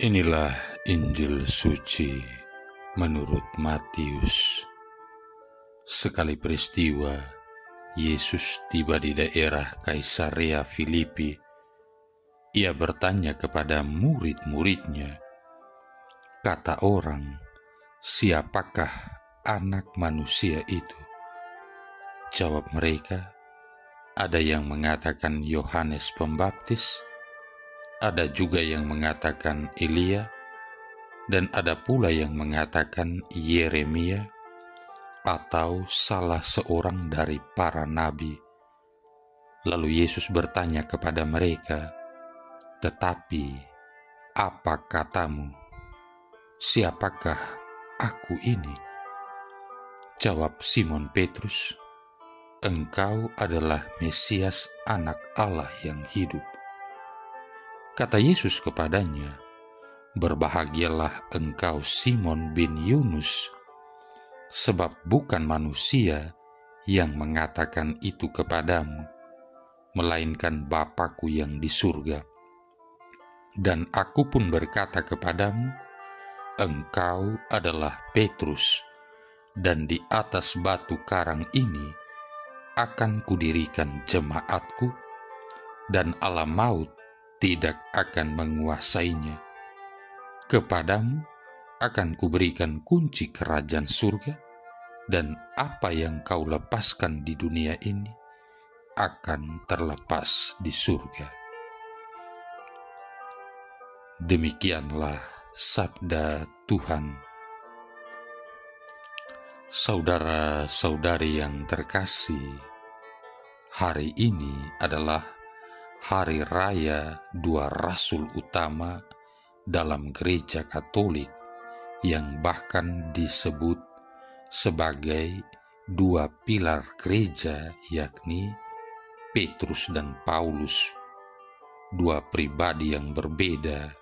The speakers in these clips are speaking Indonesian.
Inilah Injil suci menurut Matius. Sekali peristiwa, Yesus tiba di daerah Kaisarea Filipi. Ia bertanya kepada murid-muridnya, "Kata orang, siapakah anak manusia itu?" Jawab mereka, "Ada yang mengatakan Yohanes Pembaptis, ada juga yang mengatakan Elia, dan ada pula yang mengatakan Yeremia atau salah seorang dari para nabi." Lalu Yesus bertanya kepada mereka, "Tetapi apa katamu? Siapakah aku ini?" Jawab Simon Petrus, "Engkau adalah Mesias, Anak Allah yang hidup." Kata Yesus kepadanya, "Berbahagialah engkau Simon bin Yunus, sebab bukan manusia yang mengatakan itu kepadamu, melainkan Bapa-Ku yang di surga. Dan aku pun berkata kepadamu, engkau adalah Petrus, dan di atas batu karang ini akan kudirikan jemaatku, dan alam maut tidak akan menguasainya. Kepadamu akan kuberikan kunci kerajaan surga, dan apa yang kau lepaskan di dunia ini akan terlepas di surga." Demikianlah sabda Tuhan. Saudara-saudari yang terkasih, hari ini adalah hari raya dua rasul utama dalam gereja Katolik yang bahkan disebut sebagai dua pilar gereja, yakni Petrus dan Paulus, dua pribadi yang berbeda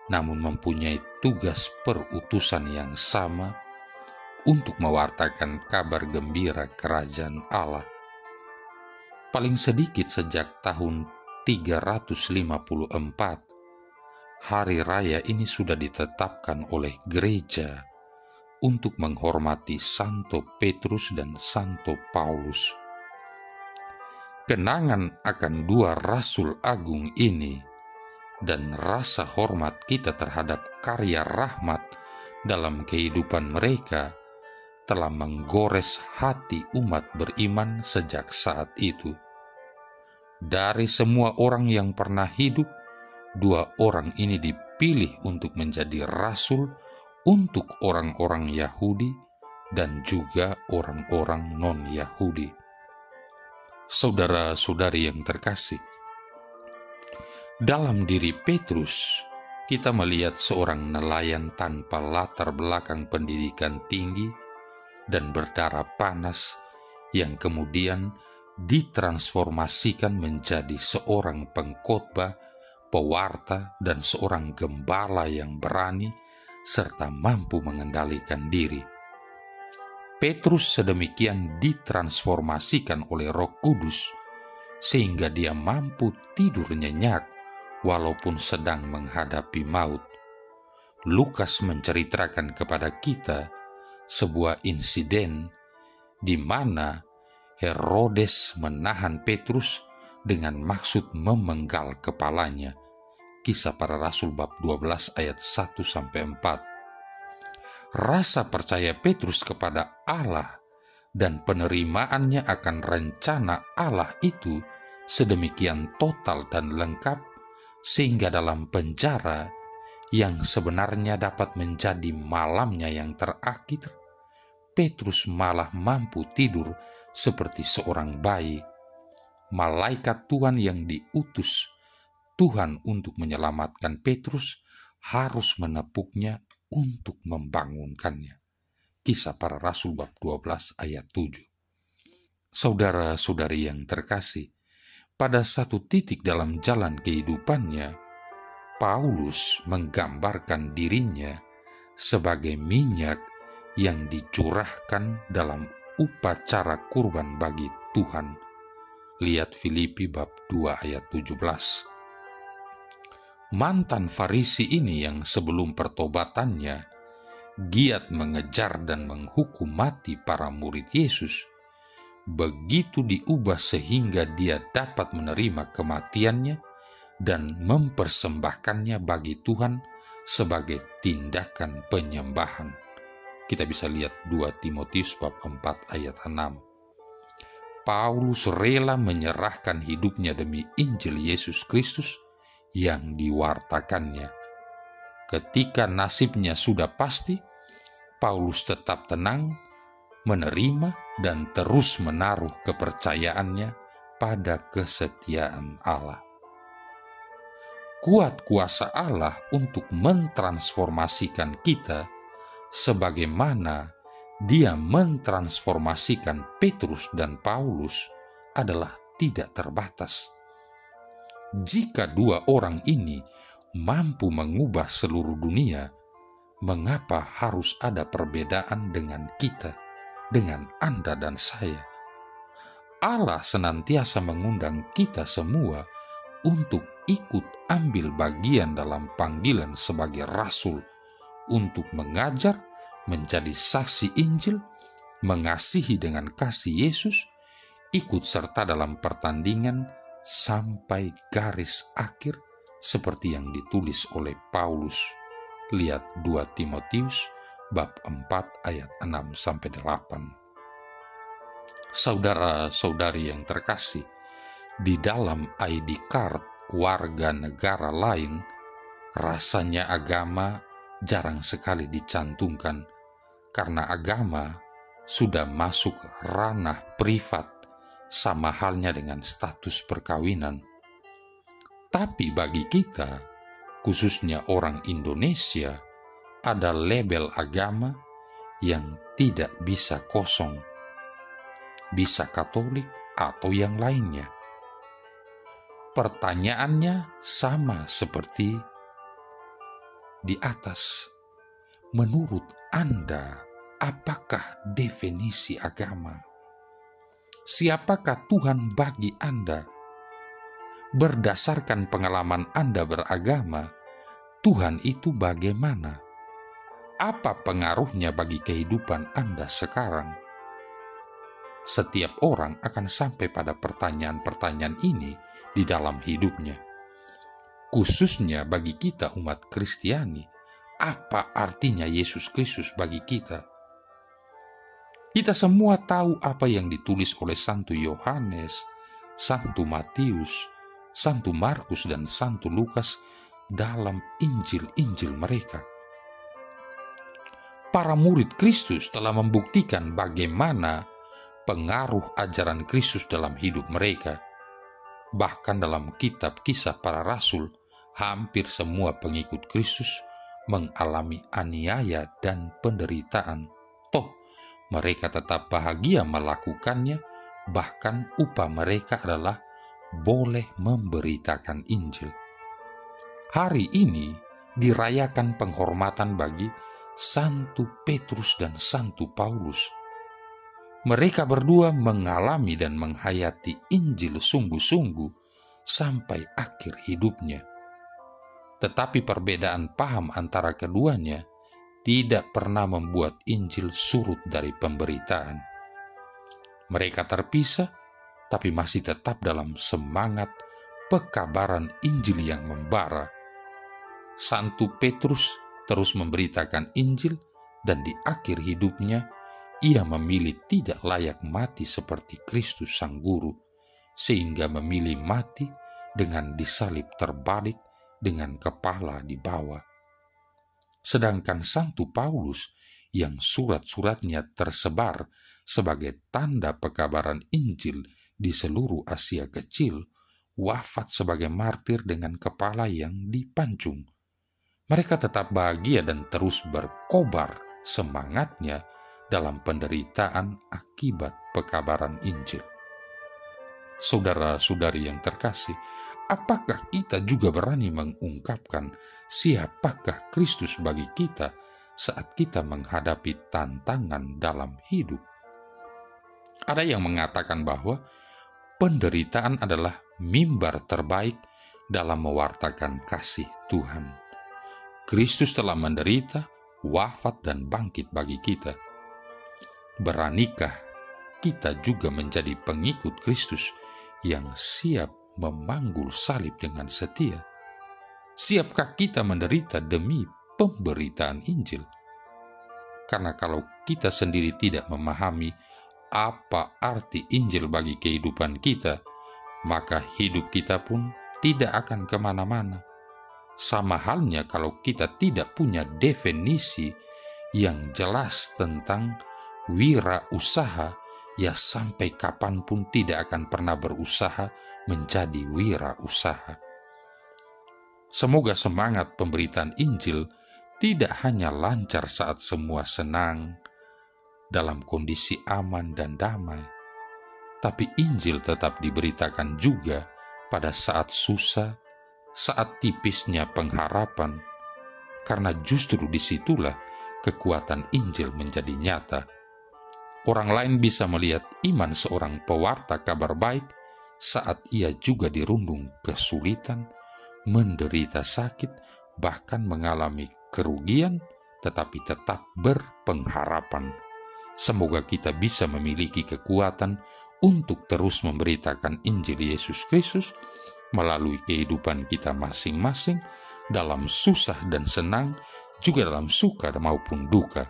namun mempunyai tugas perutusan yang sama untuk mewartakan kabar gembira kerajaan Allah. Paling sedikit sejak tahun 354, hari raya ini sudah ditetapkan oleh gereja untuk menghormati Santo Petrus dan Santo Paulus. Kenangan akan dua rasul agung ini dan rasa hormat kita terhadap karya rahmat dalam kehidupan mereka telah menggores hati umat beriman sejak saat itu. Dari semua orang yang pernah hidup, dua orang ini dipilih untuk menjadi rasul untuk orang-orang Yahudi dan juga orang-orang non-Yahudi. Saudara-saudari yang terkasih, dalam diri Petrus, kita melihat seorang nelayan tanpa latar belakang pendidikan tinggi dan berdarah panas yang kemudian ditransformasikan menjadi seorang pengkhotbah, pewarta, dan seorang gembala yang berani serta mampu mengendalikan diri. Petrus sedemikian ditransformasikan oleh Roh Kudus sehingga dia mampu tidur nyenyak walaupun sedang menghadapi maut. Lukas menceritakan kepada kita sebuah insiden di mana Herodes menahan Petrus dengan maksud memenggal kepalanya. Kisah Para Rasul bab 12 ayat 1-4. Rasa percaya Petrus kepada Allah dan penerimaannya akan rencana Allah itu sedemikian total dan lengkap sehingga dalam penjara yang sebenarnya dapat menjadi malamnya yang terakhir, Petrus malah mampu tidur seperti seorang bayi. Malaikat Tuhan yang diutus Tuhan untuk menyelamatkan Petrus harus menepuknya untuk membangunkannya. Kisah Para Rasul bab 12 ayat 7. Saudara-saudari yang terkasih, pada satu titik dalam jalan kehidupannya, Paulus menggambarkan dirinya sebagai minyak yang dicurahkan dalam upacara kurban bagi Tuhan. Lihat Filipi bab 2 ayat 17. mantan Farisi ini yang sebelum pertobatannya giat mengejar dan menghukum mati para murid Yesus, begitu diubah sehingga dia dapat menerima kematiannya dan mempersembahkannya bagi Tuhan sebagai tindakan penyembahan. Kita bisa lihat 2 Timotius bab 4 ayat 6. Paulus rela menyerahkan hidupnya demi Injil Yesus Kristus yang diwartakannya. Ketika nasibnya sudah pasti, Paulus tetap tenang, menerima dan terus menaruh kepercayaannya pada kesetiaan Allah. Kuat kuasa Allah untuk mentransformasikan kita sebagaimana Dia mentransformasikan Petrus dan Paulus adalah tidak terbatas. Jika dua orang ini mampu mengubah seluruh dunia, mengapa harus ada perbedaan dengan kita, dengan Anda dan saya? Allah senantiasa mengundang kita semua untuk ikut ambil bagian dalam panggilan sebagai rasul, untuk mengajar, menjadi saksi Injil, mengasihi dengan kasih Yesus, ikut serta dalam pertandingan sampai garis akhir seperti yang ditulis oleh Paulus. Lihat 2 Timotius bab 4 ayat 6-8. Saudara-saudari yang terkasih, di dalam ID card warga negara lain, rasanya agama jarang sekali dicantumkan karena agama sudah masuk ranah privat, sama halnya dengan status perkawinan. Tapi bagi kita, khususnya orang Indonesia, ada label agama yang tidak bisa kosong, bisa Katolik atau yang lainnya. Pertanyaannya sama seperti di atas. Menurut Anda, apakah definisi agama? Siapakah Tuhan bagi Anda? Berdasarkan pengalaman Anda beragama, Tuhan itu bagaimana? Apa pengaruhnya bagi kehidupan Anda sekarang? Setiap orang akan sampai pada pertanyaan-pertanyaan ini di dalam hidupnya. Khususnya bagi kita umat Kristiani, apa artinya Yesus Kristus bagi kita? Kita semua tahu apa yang ditulis oleh Santo Yohanes, Santo Matius, Santo Markus, dan Santo Lukas dalam Injil-Injil mereka. Para murid Kristus telah membuktikan bagaimana pengaruh ajaran Kristus dalam hidup mereka. Bahkan dalam kitab Kisah Para Rasul, hampir semua pengikut Kristus mengalami aniaya dan penderitaan. Toh, mereka tetap bahagia melakukannya, bahkan upah mereka adalah boleh memberitakan Injil. Hari ini dirayakan penghormatan bagi Santo Petrus dan Santo Paulus. Mereka berdua mengalami dan menghayati Injil sungguh-sungguh sampai akhir hidupnya. Tetapi perbedaan paham antara keduanya tidak pernah membuat Injil surut dari pemberitaan. Mereka terpisah, tapi masih tetap dalam semangat pekabaran Injil yang membara. Santo Petrus terus memberitakan Injil, dan di akhir hidupnya ia memilih tidak layak mati seperti Kristus Sang Guru, sehingga memilih mati dengan disalib terbalik dengan kepala di bawah. Sedangkan Santo Paulus yang surat-suratnya tersebar sebagai tanda pekabaran Injil di seluruh Asia Kecil, wafat sebagai martir dengan kepala yang dipancung. Mereka tetap bahagia dan terus berkobar semangatnya dalam penderitaan akibat pekabaran Injil. Saudara-saudari yang terkasih, apakah kita juga berani mengungkapkan siapakah Kristus bagi kita saat kita menghadapi tantangan dalam hidup? Ada yang mengatakan bahwa penderitaan adalah mimbar terbaik dalam mewartakan kasih Tuhan. Kristus telah menderita, wafat dan bangkit bagi kita. Beranikah kita juga menjadi pengikut Kristus yang siap memanggul salib dengan setia? Siapkah kita menderita demi pemberitaan Injil? Karena kalau kita sendiri tidak memahami apa arti Injil bagi kehidupan kita, maka hidup kita pun tidak akan kemana-mana. Sama halnya kalau kita tidak punya definisi yang jelas tentang wirausaha, ya sampai kapanpun tidak akan pernah berusaha menjadi wirausaha. Semoga semangat pemberitaan Injil tidak hanya lancar saat semua senang, dalam kondisi aman dan damai, tapi Injil tetap diberitakan juga pada saat susah, saat tipisnya pengharapan, karena justru disitulah kekuatan Injil menjadi nyata. Orang lain bisa melihat iman seorang pewarta kabar baik saat ia juga dirundung kesulitan, menderita sakit, bahkan mengalami kerugian, tetapi tetap berpengharapan. Semoga kita bisa memiliki kekuatan untuk terus memberitakan Injil Yesus Kristus melalui kehidupan kita masing-masing, dalam susah dan senang, juga dalam suka maupun duka.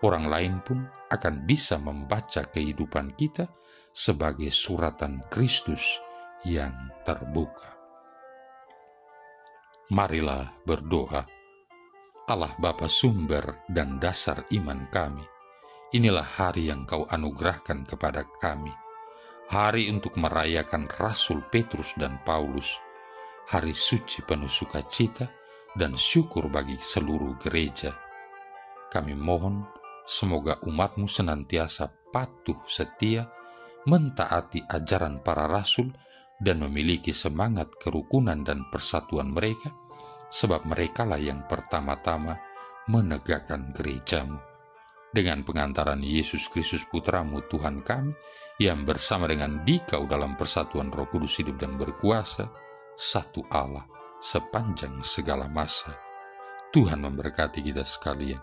Orang lain pun akan bisa membaca kehidupan kita sebagai suratan Kristus yang terbuka. Marilah berdoa. Allah Bapa sumber dan dasar iman kami, inilah hari yang Kau anugerahkan kepada kami, hari untuk merayakan Rasul Petrus dan Paulus, hari suci penuh sukacita dan syukur bagi seluruh gereja. Kami mohon semoga umat-Mu senantiasa patuh setia, mentaati ajaran para rasul, dan memiliki semangat kerukunan dan persatuan mereka, sebab merekalah yang pertama-tama menegakkan gereja-Mu. Dengan pengantaran Yesus Kristus Putra-Mu Tuhan kami, yang bersama dengan Dikau dalam persatuan Roh Kudus hidup dan berkuasa, satu Allah sepanjang segala masa. Tuhan memberkati kita sekalian,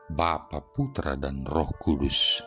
Bapa, Putra, dan Roh Kudus.